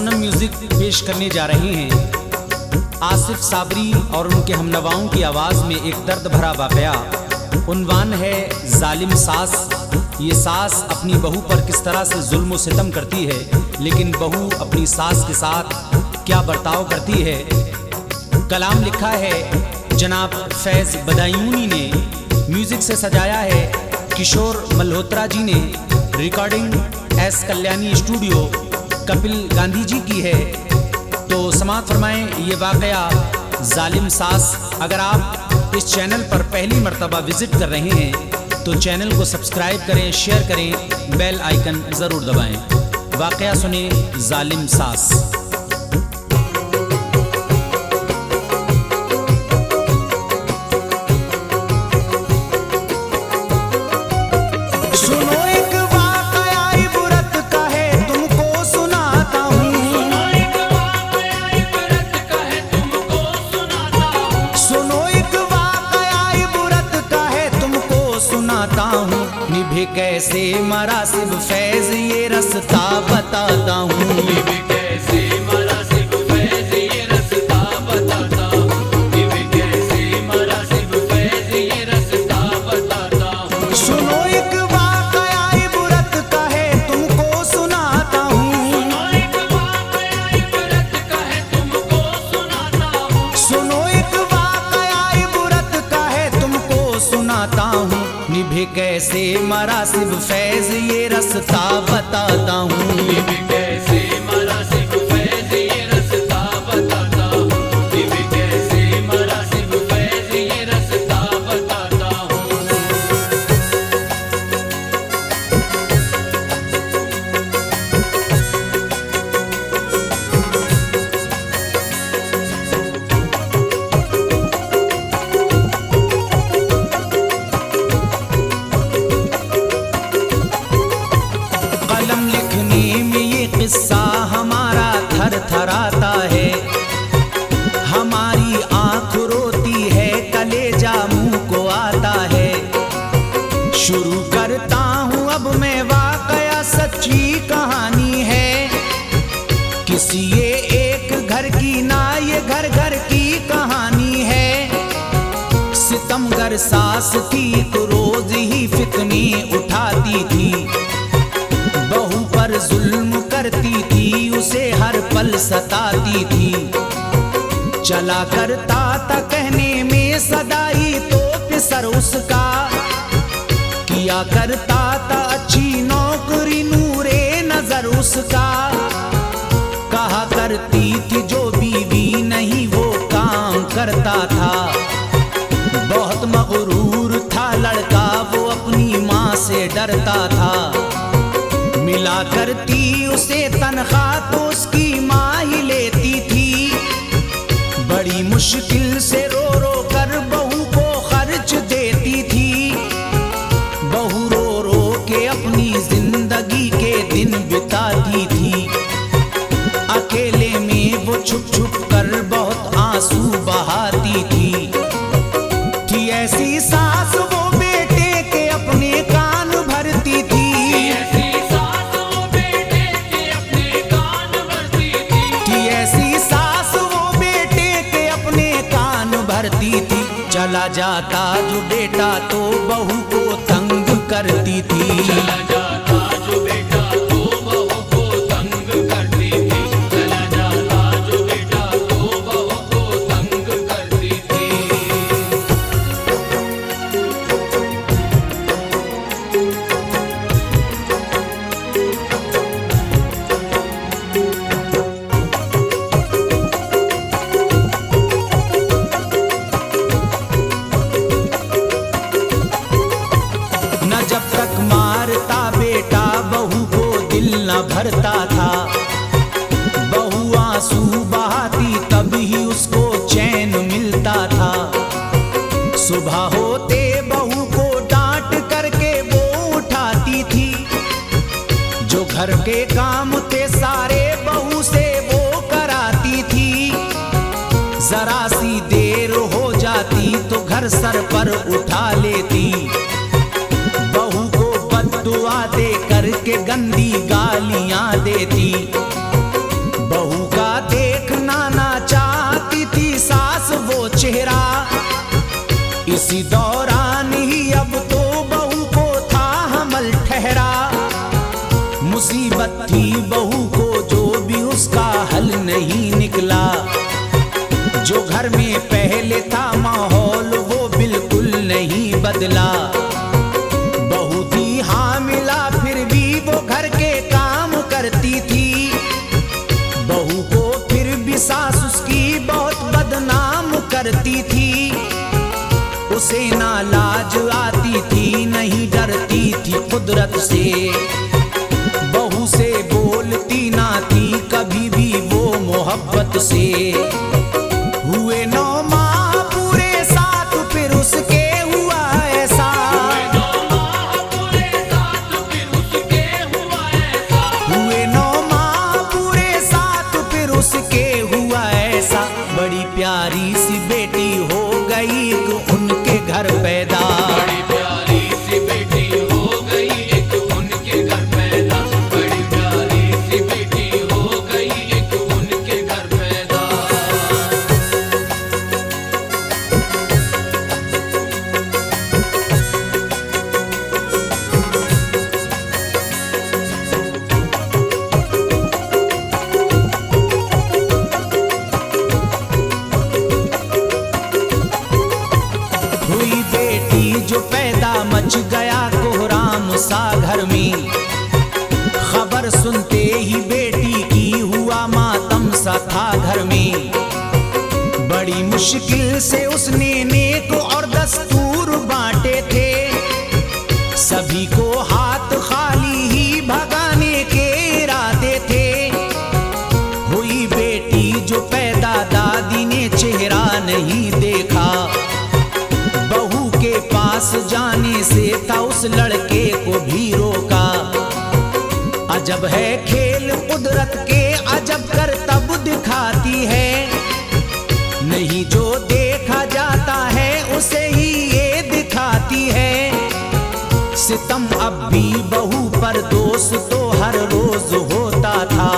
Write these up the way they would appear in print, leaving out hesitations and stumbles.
Sonam music पेश करने जा रहे हैं आसिफ साबरी और उनके हमनवाओं की आवाज़ में एक दर्द भरा वाक़या। उन्वान है जालिम सास। ये सास अपनी बहू पर किस तरह से जुल्म व सितम करती है, लेकिन बहू अपनी सास के साथ क्या बर्ताव करती है। कलाम लिखा है जनाब फैज़ बदायूनी ने, म्यूजिक से सजाया है किशोर मल्होत्रा जी ने, recording S Kalyani studio Kapil Gandhi ji की है। तो समाअत फरमाएं ये वाक़या जालिम सास। अगर आप इस चैनल पर पहली मर्तबा विजिट कर रहे हैं तो चैनल को सब्सक्राइब करें, शेयर करें, बेल आइकन ज़रूर दबाएं। वाक़या सुने जालिम सास। निभे कैसे मरासिब फैज़ ये रास्ता बताता हूँ। निभे कैसे मरासिब फैज़ ये रास्ता बताता हूँ। निभे कैसे मरासिब फैज़ ये रास्ता बताता हूँ। सुनो एक वाक़या इबरत का है तुमको सुनाता हूँ। सुनो एक वाक़या इबरत का है तुमको सुनाता हूँ। सुनो एक वाक़या इबरत का है तुमको सुनाता हूँ। निभे कैसे मरासिब फैज़ ये रास्ता बताता हूँ। निभे कैसे मरासिब फैज़ ये रास्ता बताता हूँ। निभे कैसे मरासिब फैज़ ये रास्ता बताता हूँ। किस्सा हमारा थर थराता है, हमारी आँख रोती है, कलेजा मुंह को आता है। शुरू करता हूँ अब मैं वाक़या, सच्ची कहानी है। किसी ये एक घर की ना, ये घर घर की कहानी है। सितमगर सास थी तो रोज ही फितने उठाती थी, बहू पर जुल्म करती थी, उसे हर पल सताती थी। चला करता था कहने में सदाई तो पिसर उसका, किया करता था अच्छी नौकरी नूरे नजर उसका। कहा करती थी जो बीवी नहीं वो काम करता था। बहुत मगरूर था लड़का वो अपनी माँ से डरता था। मिला करती उसे तनख्वाह तो उसकी माँ ही लेती थी। बड़ी मुश्किल से रो रो कर बहू को खर्च देती थी। बहू रो रो के अपनी जिंदगी के दिन बिताती थी। अकेले में वो छुप छुप कर बहुत आंसू बहाती थी ऐसी सास वो बेटे के अपने कान भरती थी। चला जाता जो बेटा तो बहू को तंग करती थी। चला जाता जो बेटा तो बहू को तंग करती थी। चला जाता जो बेटा तो बहू को तंग करती थी। जब तक मारता बेटा बहू को दिल न भरता था। बहू आंसू बहाती तब ही उसको चैन मिलता था। सुबह होते बहू को डांट करके वो उठाती थी। जो घर के काम थे सारे बहू से वो कराती थी। जरा सी देर हो जाती तो घर सर पर उठा लेती। दुआ दे करके गंदी गालियां देती। निकला। जो घर में पहले था माहौल वो बिल्कुल नहीं बदला। बहू थी हामिला फिर भी वो घर के काम करती थी। बहू को फिर भी सास उसकी बहुत बदनाम करती थी। उसे ना लाज आती थी नहीं डरती थी कुदरत से। बहू से बोलती ना थी कभी भी वो मोहब्बत से। हुए 9 माह पूरे साथ फिर उसके हुआ ऐसा। हुए 9 माह पूरे साथ फिर उसके हुआ ऐसा। बड़ी प्यारी सी बेटी हो गई एक उनके घर पैदा। बड़ी प्यारी सी बेटी हो गई एक उनके घर पैदा। बड़ी प्यारी सी बेटी हो गई एक उनके घर पैदा। हुई बेटी जो पैदा मच गया कोहराम सा घर में। खबर सुनते ही बेटी की हुआ मातम सा था घर में। बड़ी मुश्किल से उसने नेक और दस्तूर बांटे थे। सभी को हाथ खाली ही भगाने के इरादे थे। हुई बेटी जो पैदा दादी ने चेहरा नहीं देखा। बहू के पास जाने से था उस लड़के को भी रोका। अजब है खेल कुदरत के अजब करतब दिखाती है। नहीं जो देखा जाता है उसे ही ये दिखाती है। सितम अब भी बहू पर दोस्त तो हर रोज होता था।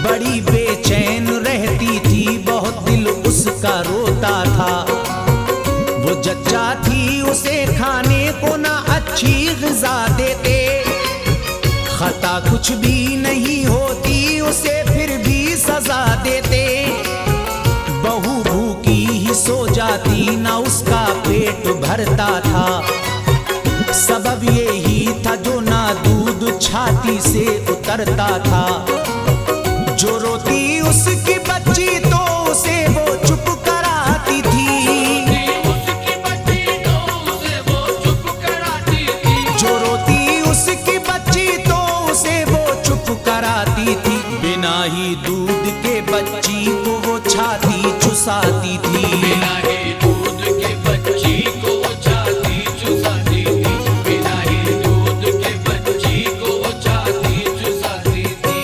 बड़ी बेचैन रहती थी बहुत दिल उसका रोता था। वो जच्चा थी उसे खाने को ना अच्छी ग़िज़ा देते। खता कुछ भी नहीं होती उसे फिर भी सजा देते। बहू भूखी ही सो जाती ना उसका पेट भरता था। सबब यही था जो ना दूध छाती से उतरता था। जो रोती उसकी बच्ची तो उसे वो चुप कराती थी। जो रोती उसकी बच्ची तो उसे वो चुप कराती थी। बिना ही दूध के बच्ची को वो छाती चुसाती थी। बिना ही दूध के बच्ची को छाती चुसाती थी। बिना ही दूध के बच्ची को छाती चुसाती थी।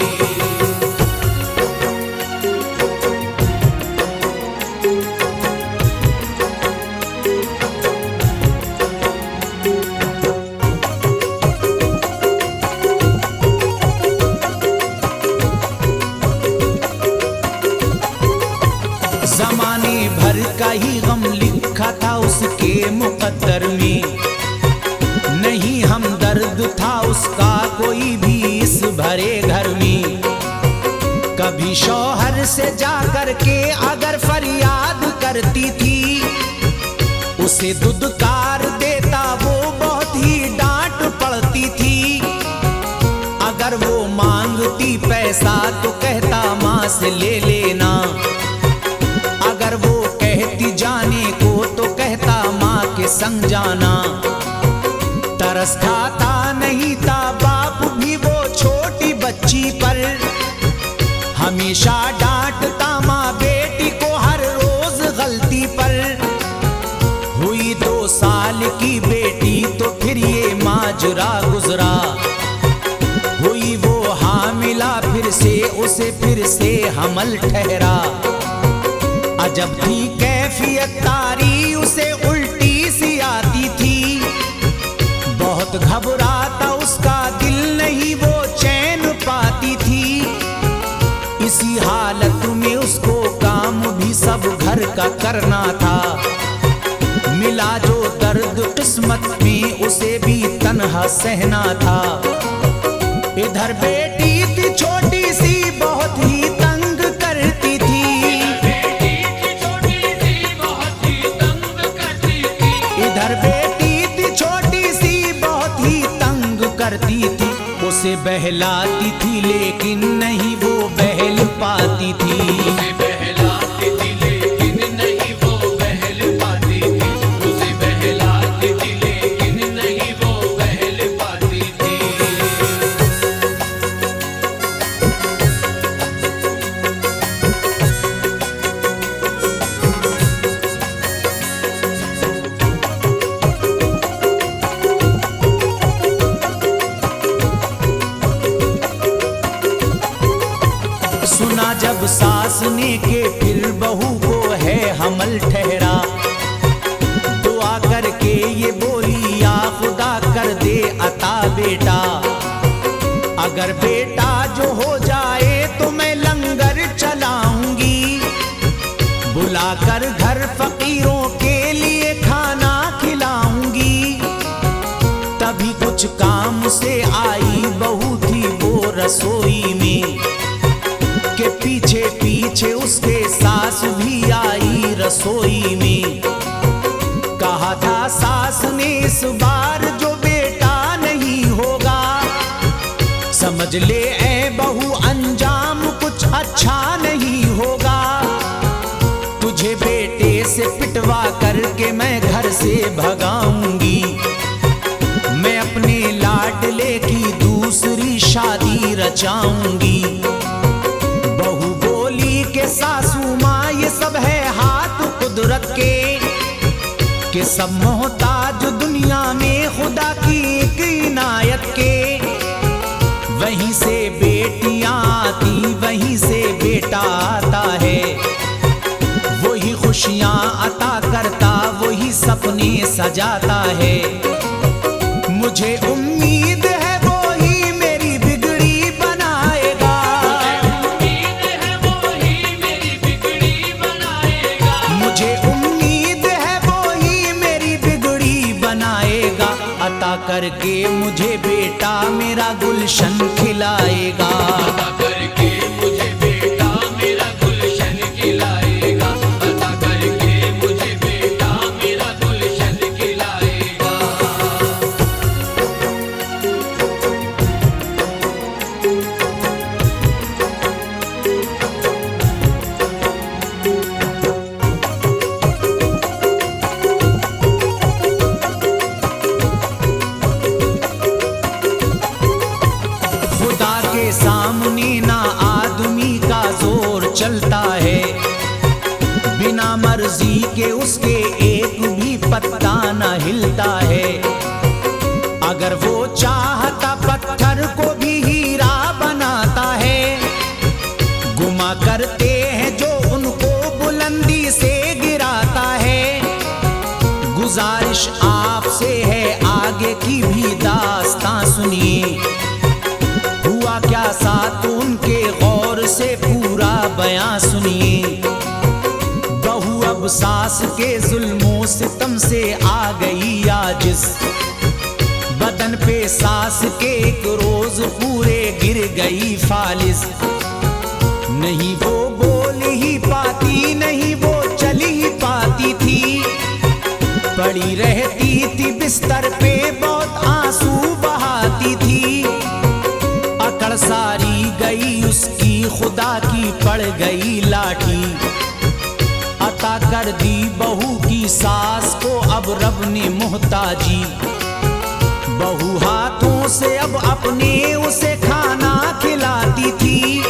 ज़माने भर का ही गम लिखा था उसके मुकद्दर में। नहीं हमदर्द था उसका कोई भी इस भरे घर में। कभी शौहर से जाकर के अगर फरियाद करती थी उसे दुदकार देता वो बहुत ही डांट पड़ती थी। अगर वो मांगती पैसा तो कहता माँ से ले लेना। अगर वो कहती जाने को तो कहता माँ के संग जाना। तरस खाता नहीं था बाप भी वो छोटी बच्ची पर। हमेशा डांटता माँ बेटी को हर रोज गलती पर। हुई 2 साल की बेटी तो फिर ये माजरा गुजरा। हुई वो हामिला फिर से उसे फिर से हमल ठहरा। अजब थी कैफियत तारी उसे उल्टी सी आती थी। बहुत घबराता उसका दिल नहीं वो चैन पाती थी। इसी हालत में उसको काम भी सब घर का करना था। मिला जो दर्द किस्मत में उसे भी तन्हा सहना था। इधर बेटी थी छोटी सी बहुत ही तंग कर उसे बहलाती थी लेकिन नहीं वो बहल पाती थी। उसे बहलाती थी लेकिन नहीं वो बहल पाती थी। उसे बहलाती थी लेकिन नहीं वो बहल पाती थी। सुना जब सास ने के फिर बहू को है हमल ठहरा, दुआ करके ये बोली या खुदा कर दे अता बेटा। अगर बेटा जो हो जाए तो मैं लंगर चलाऊंगी, बुलाकर घर फकीरों के लिए खाना खिलाऊंगी। तभी कुछ काम से आई बहू थी वो रसोई में, के पीछे पीछे उसके सास भी आई रसोई में। कहा था सास ने इस बार जो बेटा नहीं होगा, समझ ले ऐ बहू अंजाम कुछ अच्छा नहीं होगा। तुझे बेटे से पिटवा करके मैं घर से भगाऊंगी, मैं अपने लाडले की दूसरी शादी रचाऊंगी। सासू माँ ये सब है हाथ कुदरत के सब मोहताज दुनिया में खुदा की एक इनायत के। वहीं से बेटियां आती वहीं से बेटा आता है, वही खुशियां अता करता वही सपने सजाता है। मुझे उम्मीद है वो ही मेरी बिगड़ी बनाएगा, मुझे उम्मीद है वो ही मेरी बिगड़ी बनाएगा। अता करके मुझे बेटा मेरा गुलशन खिलाएगा, अता करके मुझे बेटा मेरा गुलशन खिलाएगा। अता करके मुझे बेटा मेरा गुलशन खिलाएगा। खुदा के सामने ना आदमी का जोर चलता है, बिना मर्जी के उसके एक भी पत्ता ना हिलता है। अगर वो चाहता पत्थर को भी हीरा बनाता है, गुमा करते हैं जो उनको बुलंदी से गिराता है। गुजारिश आपसे है आगे की भी दास्तां सुनिए, हुआ क्या साथ उनके गौर से पूरा बयां सुनिए। बहू अब सास के जुल्मों सितम से आ गई आजिज़, बदन पे सास के एक रोज पूरे गिर गई फालिज। नहीं वो बोल ही पाती नहीं वो चल ही पाती थी, पड़ी रहती थी बिस्तर पे बहुत आंसू बहाती थी। अकड़ सारी गई उसकी खुदा की पड़ गई लाठी, अता कर दी बहू की सास को अब रब ने मोहताजी। बहू हाथों से अब अपने उसे खाना खिलाती थी,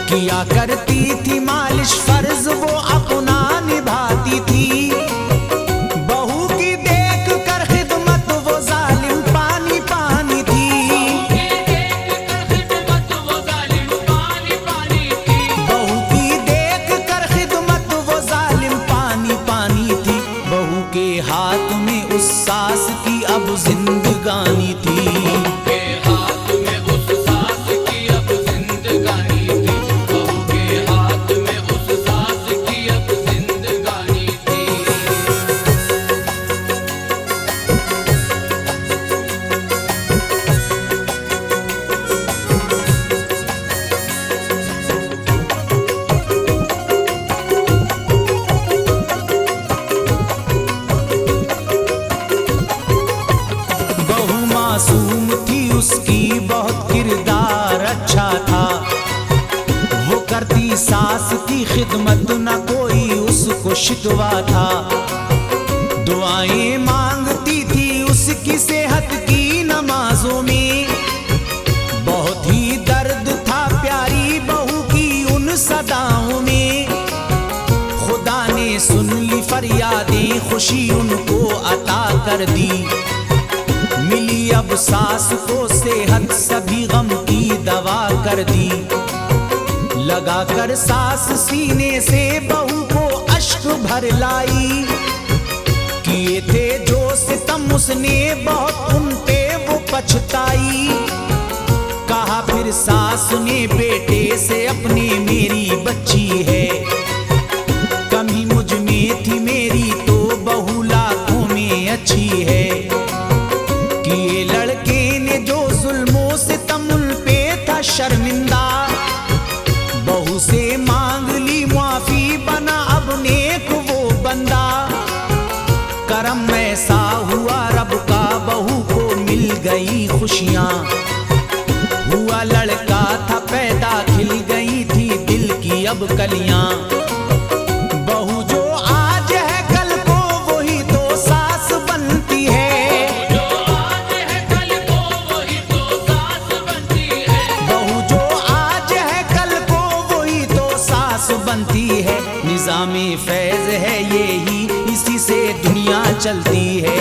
किया करती थी मालिश फर्ज वो अपना निभाती थी। बहू की देख कर खिदमत वो जालिम पानी पानी थी, बहू की देख कर खिदमत वो जालिम पानी पानी थी। बहू के हाथ में उस सास की अब जिंदगानी थी, के हाथ में उस सास की अब जिंदगानी थी। बहू के हाथ की खिदमत न कोई उसको शिकवा था। दुआएं मांगती थी उसकी सेहत की नमाजों में। बहुत ही दर्द था प्यारी बहू की उन सदाओं में। खुदा ने सुन ली फरियादें, खुशी उनको अता कर दी। मिली अब सास को सेहत, सभी गम की दवा कर दी। लगा कर सास सीने से बहू को अश्क भर लाई। किए थे जो सितम उसने बहुत उन पे वो पछताई। कहा फिर सास ने बेटे से अपने मेरी बच्ची है। कमी मुझ में थी मेरी तो बहू लाखों में अच्छी है। किए लड़के ने जो जुल्मों से तमुल पे था शर्मिंदा। बहू से मांग ली माफी, बना अब नेक वो बंदा। करम ऐसा हुआ रब का, बहू को मिल गई खुशियाँ। हुआ लड़का था पैदा, खिल गई थी दिल की अब कलियाँ। बहू जो आज है कल को वही तो सास बनती है। जो आज है कल को वही तो सास बनती है। बहू जो आज है कल को वही तो सास बनती है। निज़ामे फैज़ है यही, इसी से दुनिया चलती है।